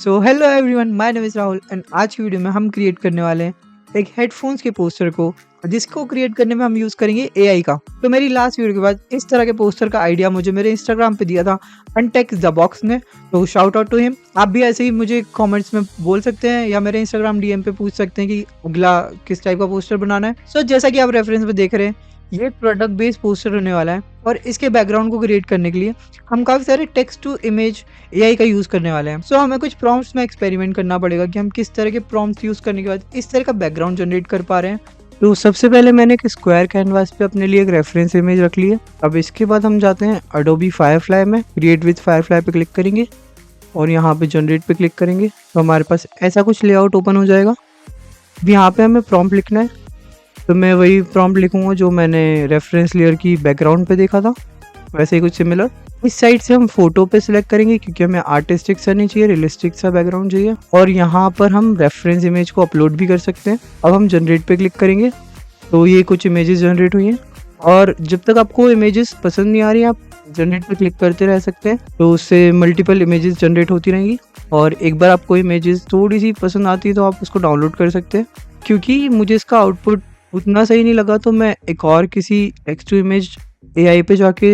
So hello everyone, my name is Rahul and आज की video में हम क्रिएट करने वाले हैं एक हेडफोन्स के पोस्टर को, जिसको क्रिएट करने में हम यूज़ करेंगे एआई का। तो मेरी लास्ट वीडियो के बाद इस तरह के पोस्टर का आइडिया मुझे मेरे इंस्टाग्राम पे दिया था अनटेक द बॉक्स ने, तो शाउट आउट टू हिम। आप भी ऐसे ही मुझे कमेंट्स में बोल सकते हैं या मेरे इंस्टाग्राम डीएम पे पूछ सकते हैं कि अगला किस टाइप का पोस्टर बनाना है। सो जैसा कि आप रेफरेंस में देख रहे हैं, ये प्रोडक्ट बेस्ड पोस्टर होने वाला है और इसके बैकग्राउंड को क्रिएट करने के लिए हम काफ़ी सारे टेक्स्ट टू इमेज एआई का यूज़ करने वाले हैं। सो हमें कुछ प्रॉम्प्ट्स में एक्सपेरिमेंट करना पड़ेगा कि हम किस तरह के प्रॉम्प्ट्स यूज़ करने के बाद इस तरह का बैकग्राउंड जनरेट कर पा रहे हैं। तो सबसे पहले मैंने एक स्क्वायर कैनवास पे अपने लिए एक रेफरेंस इमेज रख ली है। अब इसके बाद हम जाते हैं अडोबी फायरफ्लाई में, क्रिएट विद फायरफ्लाई पे क्लिक करेंगे और यहाँ पे जनरेट पे क्लिक करेंगे तो हमारे पास ऐसा कुछ लेआउट ओपन हो जाएगा। अब यहाँ पे हमें प्रॉम्प्ट लिखना है, तो मैं वही प्रॉम्प्ट लिखूंगा जो मैंने रेफरेंस लेयर की बैकग्राउंड पे देखा था, वैसे ही कुछ सिमिलर। इस साइड से हम फोटो पे सिलेक्ट करेंगे क्योंकि हमें आर्टिस्टिक सा नहीं चाहिए, रियलिस्टिक सा बैकग्राउंड चाहिए। और यहाँ पर हम रेफरेंस इमेज को अपलोड भी कर सकते हैं। अब हम जनरेट पे क्लिक करेंगे तो ये कुछ इमेजेस जनरेट हुई हैं और जब तक आपको इमेजेस पसंद नहीं आ रही आप जनरेट पे क्लिक करते रह सकते हैं, तो उससे मल्टीपल इमेजेस जनरेट होती रहेंगी। और एक बार आपको इमेजेस थोड़ी सी पसंद आती है तो आप उसको डाउनलोड कर सकते हैं। क्योंकि मुझे इसका आउटपुट उतना सही नहीं लगा तो मैं एक और किसी टेक्स्ट टू इमेज एआई पे जाके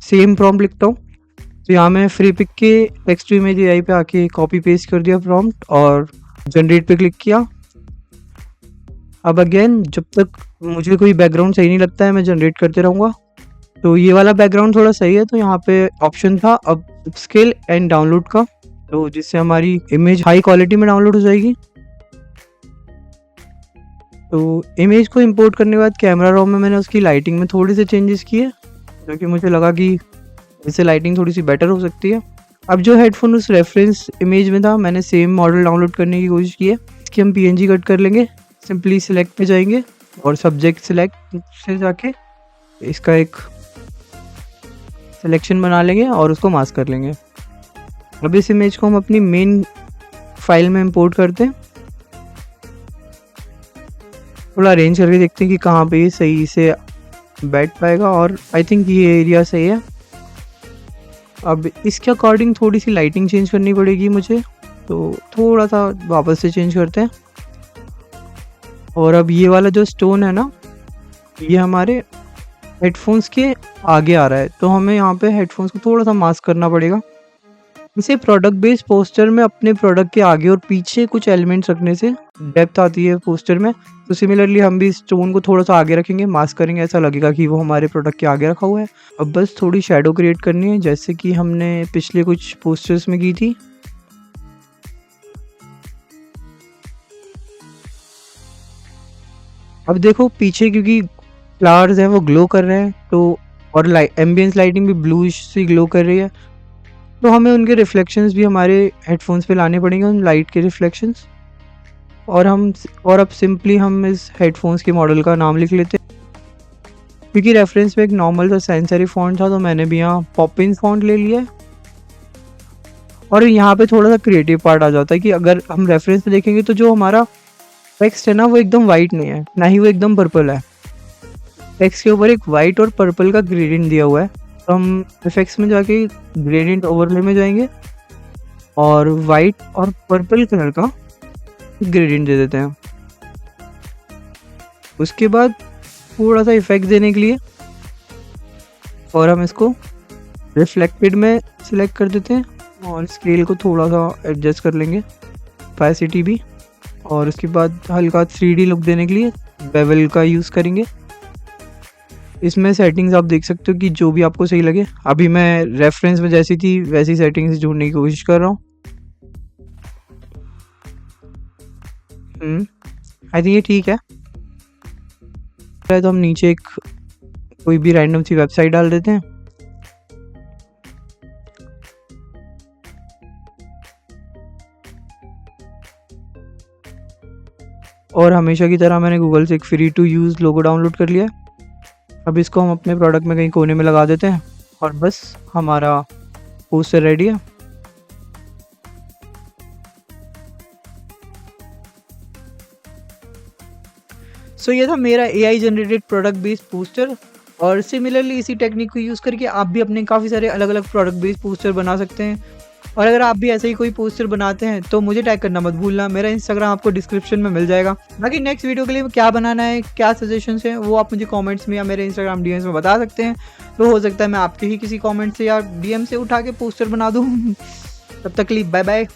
सेम प्रॉम्प्ट लिखता हूँ। तो यहाँ मैं फ्री पिक के टेक्स्ट टू इमेज एआई पे आके कॉपी पेस्ट कर दिया प्रॉम्प्ट और जनरेट पे क्लिक किया। अब अगेन जब तक मुझे कोई बैकग्राउंड सही नहीं लगता है मैं जनरेट करते रहूँगा। तो ये वाला बैकग्राउंड थोड़ा सही है, तो यहाँ पे ऑप्शन था अब स्केल एंड डाउनलोड का, तो जिससे हमारी इमेज हाई क्वालिटी में डाउनलोड हो जाएगी। तो इमेज को इंपोर्ट करने के बाद कैमरा रॉ में मैंने उसकी लाइटिंग में थोड़ी सी चेंजेस किए, क्योंकि मुझे लगा कि इससे लाइटिंग थोड़ी सी बेटर हो सकती है। अब जो हेडफोन उस रेफरेंस इमेज में था मैंने सेम मॉडल डाउनलोड करने की कोशिश की है। इसकी हम पीएनजी कट कर लेंगे, सिंपली सिलेक्ट पे जाएंगे और सब्जेक्ट सिलेक्ट से जाके इसका एक सिलेक्शन बना लेंगे और उसको मास्क कर लेंगे। अब इस इमेज को हम अपनी मेन फाइल में इंपोर्ट करते हैं। थोड़ा अरेंज करके देखते हैं कि कहाँ पे ये सही से बैठ पाएगा और आई थिंक ये एरिया सही है। अब इसके अकॉर्डिंग थोड़ी सी लाइटिंग चेंज करनी पड़ेगी मुझे, तो थोड़ा सा वापस से चेंज करते हैं। और अब ये वाला जो स्टोन है ना, ये हमारे हेडफोन्स के आगे आ रहा है, तो हमें यहाँ पे हेडफोन्स को थोड़ा सा मास्क करना पड़ेगा। इसे प्रोडक्ट बेस्ड पोस्टर में अपने प्रोडक्ट के आगे और पीछे कुछ एलिमेंट्स रखने से डेप्थ आती है पोस्टर में। तो सिमिलरली हम भी स्टोन को थोड़ा सा आगे रखेंगे, मास्क करेंगे, ऐसा लगेगा कि वो हमारे प्रोडक्ट के आगे रखा हुआ है। अब बस थोड़ी शेडो क्रिएट करनी है, जैसे कि हमने पिछले कुछ पोस्टर्स में की थी। अब देखो पीछे क्योंकि फ्लावर्स हैं वो ग्लो कर रहे हैं, तो और एम्बियंस लाइटिंग भी ब्लूइश सी ग्लो कर रही है, तो हमें उनके रिफ्लेक्शंस भी हमारे हेडफोन्स पे लाने पड़ेंगे, उन लाइट के रिफ्लेक्शंस। और अब सिंपली हम इस हेडफोन्स के मॉडल का नाम लिख लेते हैं। क्योंकि रेफरेंस में एक नॉर्मल सा सेंसरी फॉन्ट था तो मैंने भी यहाँ पॉपिन फॉन्ट ले लिया है। और यहाँ पे थोड़ा सा क्रिएटिव पार्ट आ जाता है कि अगर हम रेफरेंस में देखेंगे तो जो हमारा टेक्स्ट है ना वो एकदम वाइट नहीं है, ना ही वो एकदम पर्पल है। टेक्स्ट के ऊपर एक वाइट और पर्पल का ग्रेडियंट दिया हुआ है। तो हम इफेक्ट्स में जाके ग्रेडियंट ओवरले में जाएंगे और वाइट और पर्पल कलर का ग्रेडियंट दे देते हैं। उसके बाद थोड़ा सा इफेक्ट देने के लिए और हम इसको रिफ्लेक्टेड में सिलेक्ट कर देते हैं और स्केल को थोड़ा सा एडजस्ट कर लेंगे, ओपेसिटी भी। और उसके बाद हल्का 3D लुक देने के लिए बेवल का यूज़ करेंगे। इसमें सेटिंग्स आप देख सकते हो कि जो भी आपको सही लगे। अभी मैं रेफरेंस में जैसी थी वैसी सेटिंग्स ढूंढने की कोशिश कर रहा हूँ। आई थिंक ये ठीक है। तो हम नीचे एक कोई भी रैंडम सी वेबसाइट डाल देते हैं। और हमेशा की तरह मैंने गूगल से एक free to use logo download कर लिया है। अब इसको हम अपने प्रोडक्ट में कहीं कोने में लगा देते हैं और बस हमारा पोस्टर रेडी है। सो ये था मेरा AI generated product based poster. और सिमिलरली इसी टेक्निक को यूज़ करके आप भी अपने काफ़ी सारे अलग अलग प्रोडक्ट बेस्ड पोस्टर बना सकते हैं। और अगर आप भी ऐसे ही कोई पोस्टर बनाते हैं तो मुझे टैग करना मत भूलना। मेरा इंस्टाग्राम आपको डिस्क्रिप्शन में मिल जाएगा। बाकी नेक्स्ट वीडियो के लिए क्या बनाना है, क्या सजेशंस हैं, वो आप मुझे कमेंट्स में या मेरे इंस्टाग्राम डीएम्स में बता सकते हैं। तो हो सकता है मैं आपके ही किसी कमेंट से या डीएम से उठा के पोस्टर बना दूँ। तब तक के लिए बाय बाय।